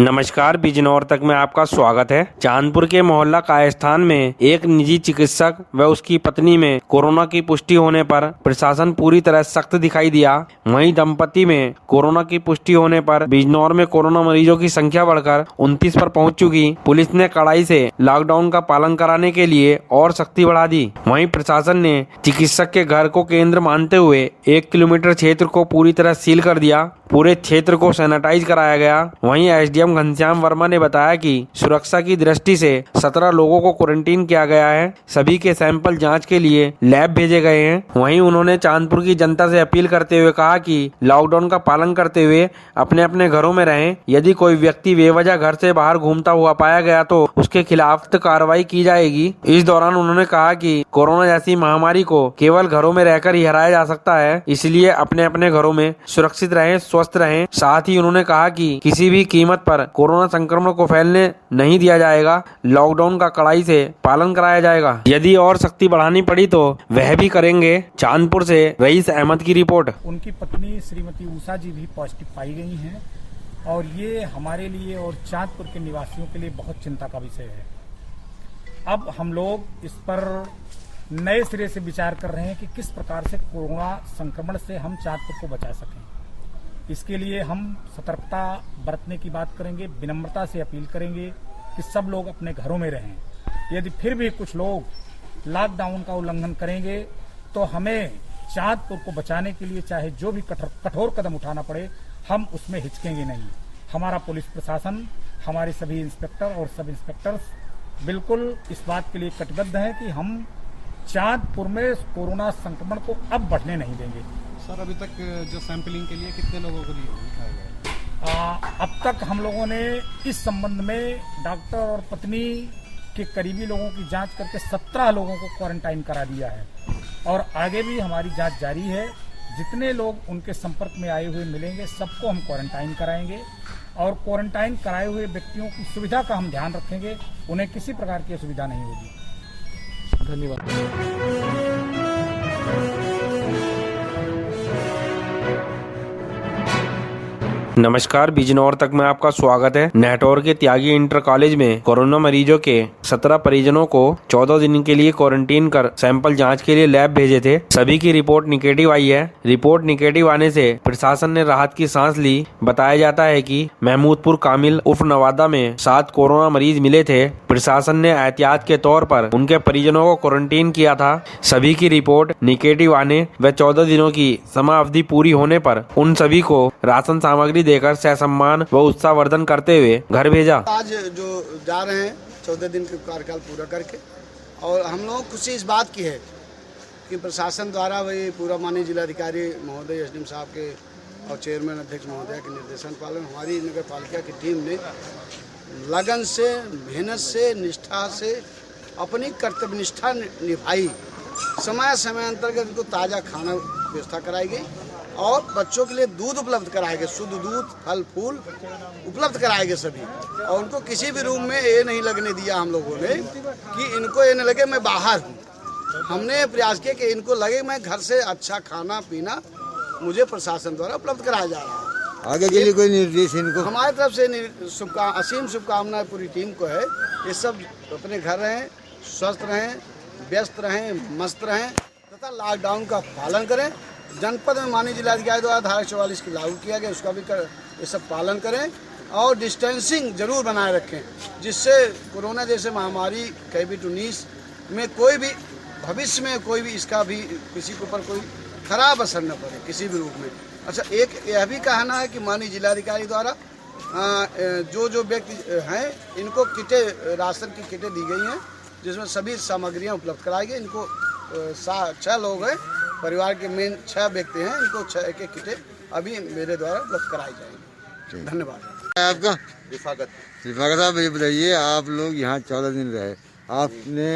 नमस्कार, बिजनौर तक में आपका स्वागत है। चांदपुर के मोहल्ला कायस्थान में एक निजी चिकित्सक व उसकी पत्नी में कोरोना की पुष्टि होने पर प्रशासन पूरी तरह सख्त दिखाई दिया। वहीं दंपति में कोरोना की पुष्टि होने पर बिजनौर में कोरोना मरीजों की संख्या बढ़कर 29 पर पहुंच चुकी। पुलिस ने कड़ाई से लॉकडाउन का पालन कराने के लिए और सख्ती बढ़ा दी। वहीं प्रशासन ने चिकित्सक के घर को केंद्र मानते हुए 1 किलोमीटर क्षेत्र को पूरी तरह सील कर दिया। पूरे क्षेत्र को सैनिटाइज कराया गया। वहीं एसडीएम घनश्याम वर्मा ने बताया कि सुरक्षा की दृष्टि से 17 लोगों को क्वारंटीन किया गया है। सभी के सैंपल जांच के लिए लैब भेजे गए हैं। वहीं उन्होंने चांदपुर की जनता से अपील करते हुए कहा कि लॉकडाउन का पालन करते हुए अपने अपने घरों में रहें। यदि कोई व्यक्ति बेवजह घर से बाहर घूमता हुआ पाया गया तो उसके खिलाफ कार्रवाई की जाएगी। इस दौरान उन्होंने कहा कि कोरोना जैसी महामारी को केवल घरों में रहकर ही हराया जा सकता है, इसलिए अपने अपने घरों में सुरक्षित रहें, स्वस्थ रहें। साथ ही उन्होंने कहा कि किसी भी कीमत पर कोरोना संक्रमण को फैलने नहीं दिया जाएगा। लॉकडाउन का कड़ाई से पालन कराया जाएगा। यदि और सख्ती बढ़ानी पड़ी तो वह भी करेंगे। चांदपुर से रईस अहमद की रिपोर्ट। उनकी पत्नी श्रीमती उषा जी भी पॉजिटिव पाई गई हैं और ये हमारे लिए और चांदपुर के निवासियों के लिए बहुत चिंता का विषय है। अब हम लोग इस पर नए सिरे से विचार कर रहे हैं कि किस प्रकार से कोरोना संक्रमण से हम चांदपुर को बचा सकें। इसके लिए हम सतर्कता बरतने की बात करेंगे, विनम्रता से अपील करेंगे कि सब लोग अपने घरों में रहें। यदि फिर भी कुछ लोग लॉकडाउन का उल्लंघन करेंगे तो हमें चांदपुर को बचाने के लिए चाहे जो भी कठोर कदम उठाना पड़े, हम उसमें हिचकेंगे नहीं। हमारा पुलिस प्रशासन, हमारे सभी इंस्पेक्टर और सब इंस्पेक्टर्स बिल्कुल इस बात के लिए कटिबद्ध हैं कि हम चांदपुर में कोरोना संक्रमण को अब बढ़ने नहीं देंगे। सर, अभी तक जो सैंपलिंग के लिए कितने लोगों को दिखाया गया? अब तक हम लोगों ने इस संबंध में डॉक्टर और पत्नी के करीबी लोगों की जांच करके 17 लोगों को क्वारंटाइन करा दिया है और आगे भी हमारी जांच जारी है। जितने लोग उनके संपर्क में आए हुए मिलेंगे सबको हम क्वारंटाइन कराएंगे और क्वारंटाइन कराए हुए व्यक्तियों की सुविधा का हम ध्यान रखेंगे। उन्हें किसी प्रकार की असुविधा नहीं होगी। धन्यवाद। नमस्कार, बिजनौर तक में आपका स्वागत है। नेटौर के त्यागी इंटर कॉलेज में कोरोना मरीजों के 17 परिजनों को 14 दिन के लिए क्वारंटीन कर सैंपल जांच के लिए लैब भेजे थे। सभी की रिपोर्ट निगेटिव आई है। रिपोर्ट निगेटिव आने से प्रशासन ने राहत की सांस ली। बताया जाता है कि महमूदपुर कामिल उर्फ नवादा में 7 कोरोना मरीज मिले थे। प्रशासन ने एहतियात के तौर पर उनके परिजनों को क्वारंटीन किया था। सभी की रिपोर्ट निगेटिव आने व 14 दिनों की समाअवधि पूरी होने पर उन सभी को राशन सामग्री देकर सहसम्मान व उत्साहवर्धन करते हुए घर भेजा। आज जो जा रहे हैं 14 दिन के कार्यकाल पूरा करके, और हम लोग खुशी इस बात की है कि प्रशासन द्वारा वही पूरा माननीय जिलाधिकारी महोदय एसडीएम साहब के और चेयरमैन अध्यक्ष महोदय के निर्देशन पालन हमारी नगर पालिका की टीम ने लगन से, मेहनत से, निष्ठा से अपनी कर्तव्यनिष्ठा निभाई। समय समय अंतर्गत इनको ताज़ा खाना व्यवस्था कराई गई और बच्चों के लिए दूध उपलब्ध कराए गए, शुद्ध दूध, फल फूल उपलब्ध कराए गए सभी। और उनको किसी भी रूम में ये नहीं लगने दिया हम लोगों ने कि इनको ये नहीं लगे मैं बाहर हूँ। हमने प्रयास किया कि इनको लगे मैं घर से अच्छा खाना पीना मुझे प्रशासन द्वारा उपलब्ध कराया जा रहा है। आगे के लिए कोई निर्देश इनको? हमारी तरफ से असीम शुभकामनाएं पूरी टीम को है। ये सब अपने घर रहें, स्वस्थ रहें, व्यस्त रहें, मस्त रहें तथा लॉकडाउन का पालन करें। जनपद में माननीय जिलाधिकारी द्वारा धारा 44 की लागू किया गया, उसका भी ये सब पालन करें और डिस्टेंसिंग जरूर बनाए रखें, जिससे कोरोना जैसे महामारी कोविड-19 में कोई भी भविष्य में कोई भी इसका भी किसी के ऊपर कोई खराब असर न पड़े किसी भी रूप में। अच्छा, एक यह भी कहना है कि माननीय जिलाधिकारी द्वारा जो व्यक्ति हैं इनको किटें, राशन की किटें दी गई हैं जिसमें सभी सामग्रियाँ उपलब्ध कराई गई। इनको 6 लोग हैं, परिवार के मेन 6 व्यक्ति हैं, इनको 6 एक किटें अभी मेरे द्वारा उपलब्ध कराई जाएंगी। धन्यवाद। आपका रिफाकत साहब, ये बताइए, आप लोग यहाँ 14 दिन रहे, आपने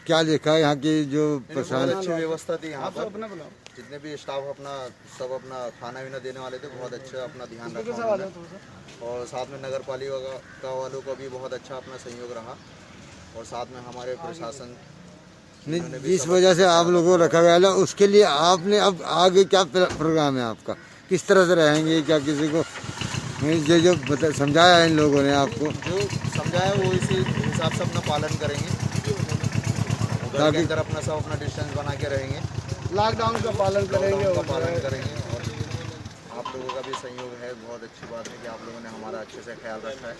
क्या देखा यहाँ की जो प्रशासन? अच्छी व्यवस्था थी यहाँ पर। जितने भी स्टाफ सब अपना खाना वाना देने वाले थे, बहुत अच्छा अपना ध्यान रखा और साथ में नगर पालिका वालों को भी बहुत अच्छा अपना सहयोग रहा और साथ में हमारे प्रशासन जिस वजह से आप लोगों को रखा गया है उसके लिए आपने अब आगे क्या प्रोग्राम है आपका? किस तरह से रहेंगे? क्या किसी को जो समझाया है इन लोगों ने आपको, जो समझाया वो इसी हिसाब से अपना पालन करेंगे, घर के अंदर अपना सब अपना डिस्टेंस बना के रहेंगे, लॉकडाउन का पालन करेंगे लॉकडाउन का और पालन करेंगे। और आप लोगों का भी सहयोग है, बहुत अच्छी बात है कि आप लोगों ने हमारा अच्छे से ख्याल रखा है।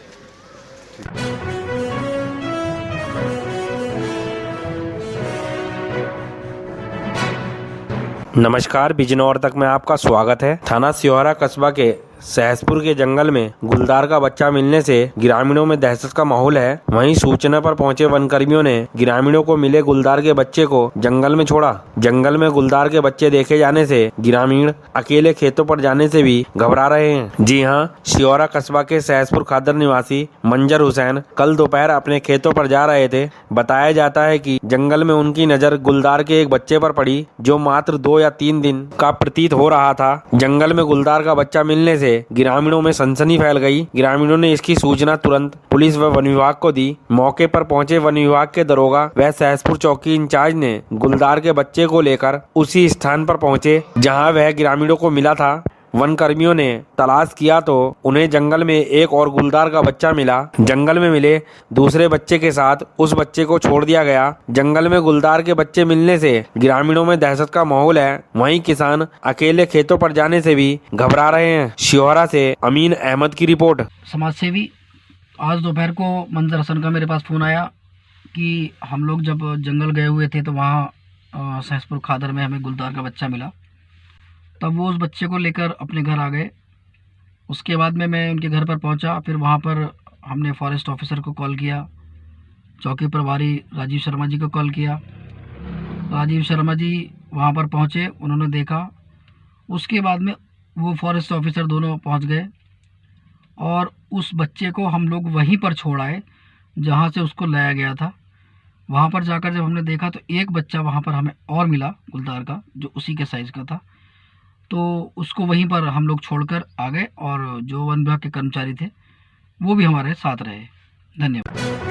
नमस्कार, बिजनौर तक में आपका स्वागत है। थाना सिहोरा कस्बा के सहसपुर के जंगल में गुलदार का बच्चा मिलने से ग्रामीणों में दहशत का माहौल है। वहीं सूचना पर पहुंचे वनकर्मियों ने ग्रामीणों को मिले गुलदार के बच्चे को जंगल में छोड़ा। जंगल में गुलदार के बच्चे देखे जाने से ग्रामीण अकेले खेतों पर जाने से भी घबरा रहे हैं। जी हां, सिहोरा कस्बा के सहसपुर खादर निवासी मंजर हुसैन कल दोपहर अपने खेतों पर जा रहे थे। बताया जाता है कि जंगल में उनकी नजर गुलदार के एक बच्चे पर पड़ी जो मात्र 2 या 3 दिन का प्रतीत हो रहा था। जंगल में गुलदार का बच्चा मिलने से ग्रामीणों में सनसनी फैल गई। ग्रामीणों ने इसकी सूचना तुरंत पुलिस व वन विभाग को दी। मौके पर पहुंचे वन विभाग के दरोगा व सहसपुर चौकी इंचार्ज ने गुलदार के बच्चे को लेकर उसी स्थान पर पहुंचे जहां वह ग्रामीणों को मिला था। वन कर्मियों ने तलाश किया तो उन्हें जंगल में एक और गुलदार का बच्चा मिला। जंगल में मिले दूसरे बच्चे के साथ उस बच्चे को छोड़ दिया गया। जंगल में गुलदार के बच्चे मिलने से ग्रामीणों में दहशत का माहौल है। वहीं किसान अकेले खेतों पर जाने से भी घबरा रहे हैं। सिहोरा से अमीन अहमद की रिपोर्ट। समाज सेवी आज दोपहर को मंजर हसन का मेरे पास फ़ोन आया कि हम लोग जब जंगल गए हुए थे तो वहाँ सहसपुर खादर में हमें गुलदार का बच्चा मिला। तब वो उस बच्चे को लेकर अपने घर आ गए। उसके बाद में मैं उनके घर पर पहुंचा। फिर वहां पर हमने फॉरेस्ट ऑफिसर को कॉल किया, चौकी प्रभारी राजीव शर्मा जी को कॉल किया। राजीव शर्मा जी वहां पर पहुंचे, उन्होंने देखा। उसके बाद में वो फॉरेस्ट ऑफिसर दोनों पहुंच गए और उस बच्चे को हम लोग वहीं पर छोड़ आए जहाँ से उसको लाया गया था। वहाँ पर जाकर जब हमने देखा तो एक बच्चा वहाँ पर हमें और मिला गुलदार का, जो उसी के साइज़ का था। तो उसको वहीं पर हम लोग छोड़कर आ गए और जो वन विभाग के कर्मचारी थे वो भी हमारे साथ रहे। धन्यवाद।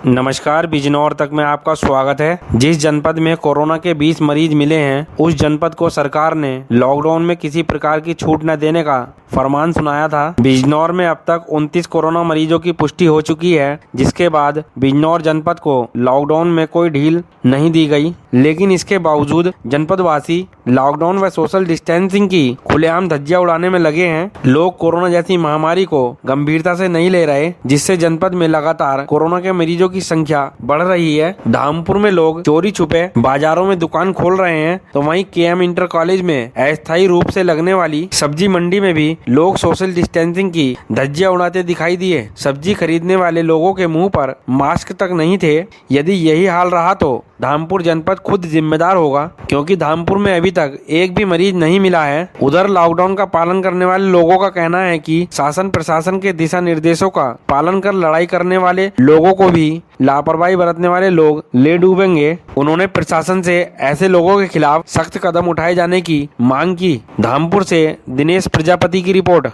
नमस्कार, बिजनौर तक में आपका स्वागत है। जिस जनपद में कोरोना के 20 मरीज मिले हैं उस जनपद को सरकार ने लॉकडाउन में किसी प्रकार की छूट न देने का फरमान सुनाया था। बिजनौर में अब तक 29 कोरोना मरीजों की पुष्टि हो चुकी है, जिसके बाद बिजनौर जनपद को लॉकडाउन में कोई ढील नहीं दी गई। लेकिन इसके बावजूद जनपदवासी लॉकडाउन व सोशल डिस्टेंसिंग की खुलेआम धज्जियां उड़ाने में लगे हैं। लोग कोरोना जैसी महामारी को गंभीरता से नहीं ले रहे, जिससे जनपद में लगातार कोरोना के मरीजों की संख्या बढ़ रही है। धामपुर में लोग चोरी छुपे बाजारों में दुकान खोल रहे हैं, तो वहीं केएम इंटर कॉलेज में अस्थायी रूप से लगने वाली सब्जी मंडी में भी लोग सोशल डिस्टेंसिंग की धज्जियां उड़ाते दिखाई दिए। सब्जी खरीदने वाले लोगों के मुंह पर मास्क तक नहीं थे। यदि यही हाल रहा तो धामपुर जनपद खुद जिम्मेदार होगा, क्योंकि धामपुर में अभी तक एक भी मरीज नहीं मिला है। उधर लॉकडाउन का पालन करने वाले लोगों का कहना है कि शासन प्रशासन के दिशा निर्देशों का पालन कर लड़ाई करने वाले लोगों को भी लापरवाही बरतने वाले लोग ले डूबेंगे। उन्होंने प्रशासन से ऐसे लोगों के खिलाफ सख्त कदम उठाए जाने की मांग की। धामपुर से दिनेश प्रजापति की रिपोर्ट।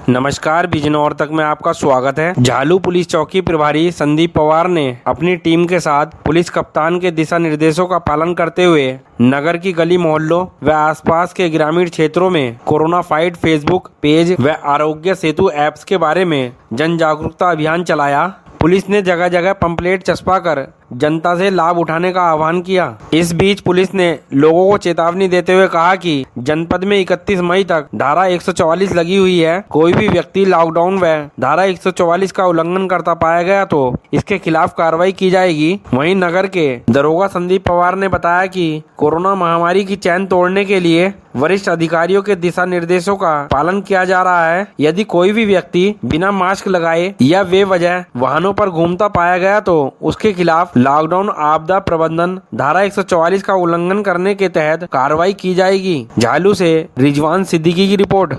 नमस्कार, बिजनौर तक में आपका स्वागत है। झालू पुलिस चौकी प्रभारी संदीप पवार ने अपनी टीम के साथ पुलिस कप्तान के दिशा निर्देशों का पालन करते हुए नगर की गली मोहल्लों व आसपास के ग्रामीण क्षेत्रों में कोरोना फाइट फेसबुक पेज व आरोग्य सेतु ऐप्स के बारे में जन जागरूकता अभियान चलाया। पुलिस ने जगह जगह पंपलेट चस्पा कर जनता से लाभ उठाने का आह्वान किया। इस बीच पुलिस ने लोगों को चेतावनी देते हुए कहा कि जनपद में 31 मई तक धारा 144 लगी हुई है। कोई भी व्यक्ति लॉकडाउन व धारा 144 का उल्लंघन करता पाया गया तो इसके खिलाफ कार्रवाई की जाएगी। वहीं नगर के दरोगा संदीप पवार ने बताया कि कोरोना महामारी की चैन तोड़ने के लिए वरिष्ठ अधिकारियों के दिशा निर्देशों का पालन किया जा रहा है। यदि कोई भी व्यक्ति बिना मास्क लगाए या बेवजह वाहनों पर घूमता पाया गया तो उसके खिलाफ लॉकडाउन आपदा प्रबंधन धारा 144 का उल्लंघन करने के तहत कार्रवाई की जाएगी। झालू से रिजवान सिद्दीकी की रिपोर्ट।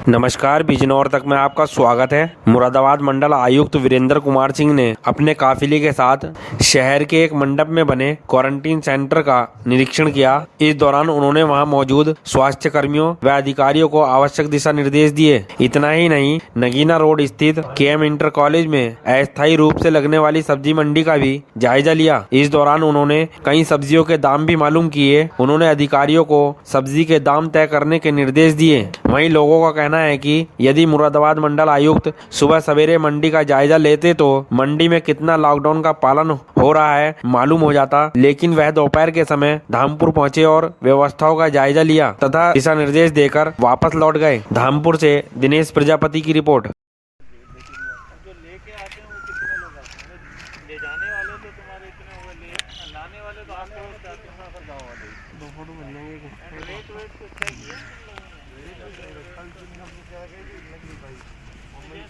नमस्कार, बिजनौर तक में आपका स्वागत है। मुरादाबाद मंडल आयुक्त वीरेंद्र कुमार सिंह ने अपने काफिले के साथ शहर के एक मंडप में बने क्वारंटीन सेंटर का निरीक्षण किया। इस दौरान उन्होंने वहां मौजूद स्वास्थ्य कर्मियों व अधिकारियों को आवश्यक दिशा निर्देश दिए। इतना ही नहीं, नगीना रोड स्थित केएम इंटर कॉलेज में अस्थायी रूप से लगने वाली सब्जी मंडी का भी जायजा लिया। इस दौरान उन्होंने कई सब्जियों के दाम भी मालूम किए। उन्होंने अधिकारियों को सब्जी के दाम तय करने के निर्देश दिए। वहीं लोगों का कहना है कि यदि मुरादाबाद मंडल आयुक्त सुबह सवेरे मंडी का जायजा लेते तो मंडी में कितना लॉकडाउन का पालन हो रहा है मालूम हो जाता, लेकिन वह दोपहर के समय धामपुर पहुंचे और व्यवस्थाओं का जायजा लिया तथा दिशा निर्देश देकर वापस लौट गए। धामपुर से दिनेश प्रजापति की रिपोर्ट।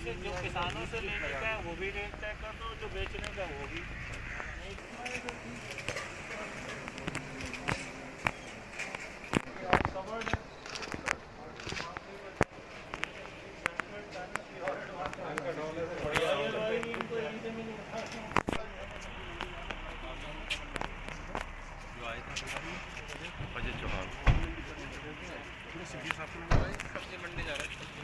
जो किसानों से लेने का है वो भी रेट तय कर दो, जो बेचने का वो भी। अजय चौहान सब्जी मंडी जा रहा है।